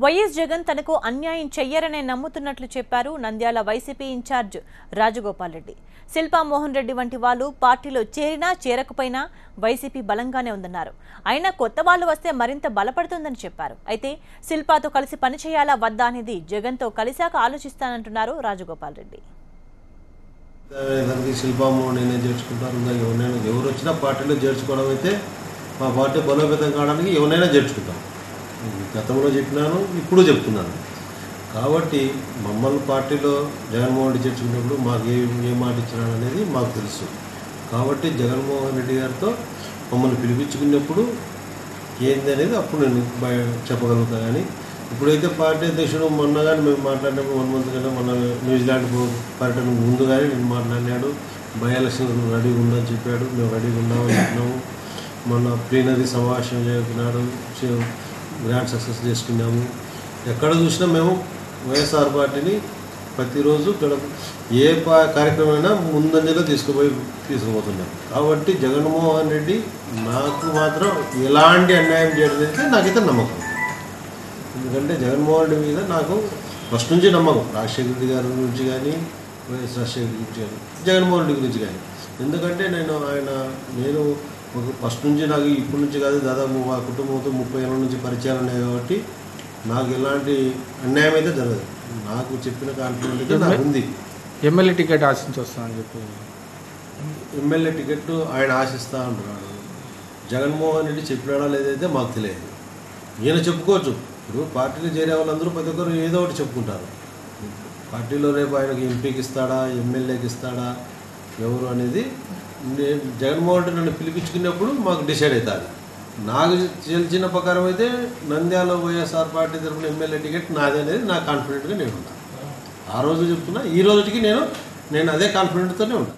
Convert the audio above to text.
YS Jagan తనకు అన్యాయం చెయ్యరనే నమ్ముతున్నట్లు చెప్పారు నంద్యాల వైసీపీ ఇన్ఛార్జ్ రాజగోపాల్ రెడ్డి. శిల్పా మోహన్ రెడ్డి వంటి వాళ్ళు పార్టీలో చేరినా చేరకపోయినా వైసీపీ బలంగానే ఉందన్నారు. అయినా కొత్త వాళ్ళు వస్తే మరింత బలపడుతుందని చెప్పారు. అయితే శిల్పాతో కలిసి పనిచేయాలా వద్దా అనేది జగన్తో కలిశాక ఆలోచిస్తానంటున్నారు రాజగోపాల్ రెడ్డి. ఎవరు వచ్చినా పార్టీలో చేర్చుకోవడం అయితే మా పార్టీ బలోపేతం కావడానికి ఎవరైనా చేర్చుకుంటాం. గతంలో చెప్పినాను, ఇప్పుడు చెప్తున్నాను. కాబట్టి మమ్మల్ని పార్టీలో జగన్మోహన్ రెడ్డి చేర్చుకున్నప్పుడు మాకు ఏ మాట ఇచ్చినాడు అనేది మాకు తెలుసు. కాబట్టి జగన్మోహన్ రెడ్డి గారితో మమ్మల్ని పిలిపించుకున్నప్పుడు ఏంది అనేది అప్పుడు నేను చెప్పగలుగుతాను. కానీ ఇప్పుడైతే పార్టీ అధ్యక్షుడు మొన్న కానీ మేము మాట్లాడినప్పుడు 1 మంత్ కానీ మొన్న న్యూజిలాండ్ పర్యటన ముందు కానీ నేను మాట్లాడినాడు. బై ఎలక్షన్ రెడీగా ఉందని చెప్పాడు. మేము రెడీగా ఉన్నామని చెప్పినాము. మొన్న ప్లీనరీ సమావేశం చేస్తున్నాడు, గ్రాండ్ సక్సెస్ చేసుకున్నాము. ఎక్కడ చూసినా మేము వైఎస్ఆర్ పార్టీని ప్రతిరోజు ఏ కార్యక్రమమైనా ముందంజలో తీసుకుపోతున్నాం. కాబట్టి జగన్మోహన్ రెడ్డి నాకు మాత్రం ఎలాంటి అన్యాయం చేయడానికి నాకైతే నమ్మకం. ఎందుకంటే జగన్మోహన్ రెడ్డి మీద నాకు ఫస్ట్ నుంచి నమ్మకం. రాజశేఖర రెడ్డి గారి గురించి కానీ, వైఎస్ రాజశేఖర గురించి కానీ, జగన్మోహన్ రెడ్డి గురించి కానీ. ఎందుకంటే నేను ఫస్ట్ నుంచి నాకు ఇప్పటి నుంచి కాదు, దాదాపు మా కుటుంబంతో 30 ఏళ్ళ నుంచి పరిచయాలు ఉన్నాయి. కాబట్టి నాకు ఎలాంటి అన్యాయం అయితే జరగదు. నాకు చెప్పిన కాన్ఫిడెంట్ నాకు ఉంది. ఎమ్మెల్యే టికెట్ ఆశించి వస్తానని చెప్పి ఎమ్మెల్యే టికెట్ ఆయన ఆశిస్తా అంటున్నాడు. జగన్మోహన్ రెడ్డి చెప్పినాడా లేదైతే మాకు తెలియదు. ఈయన చెప్పుకోవచ్చు. ఇప్పుడు పార్టీలో చేరే వాళ్ళందరూ ప్రతి ఒక్కరు ఏదో ఒకటి చెప్పుకుంటారు. పార్టీలో రేపు ఆయనకి ఎంపీకి ఇస్తాడా, ఎమ్మెల్యేకి ఇస్తాడా ఎవరు అనేది జగన్మోహన్ రెడ్డి నన్ను పిలిపించుకున్నప్పుడు మాకు డిసైడ్ అవుతుంది. నాకు తెలిసిన ప్రకారం అయితే నంద్యాల వైఎస్ఆర్ పార్టీ తరఫున ఎమ్మెల్యే టికెట్ నాదే అనేది నాకు కాన్ఫిడెంట్గా నేను ఉన్నాను. ఆ రోజు చెప్తున్నా, ఈ రోజుకి నేను అదే కాన్ఫిడెంట్తోనే ఉన్నాను.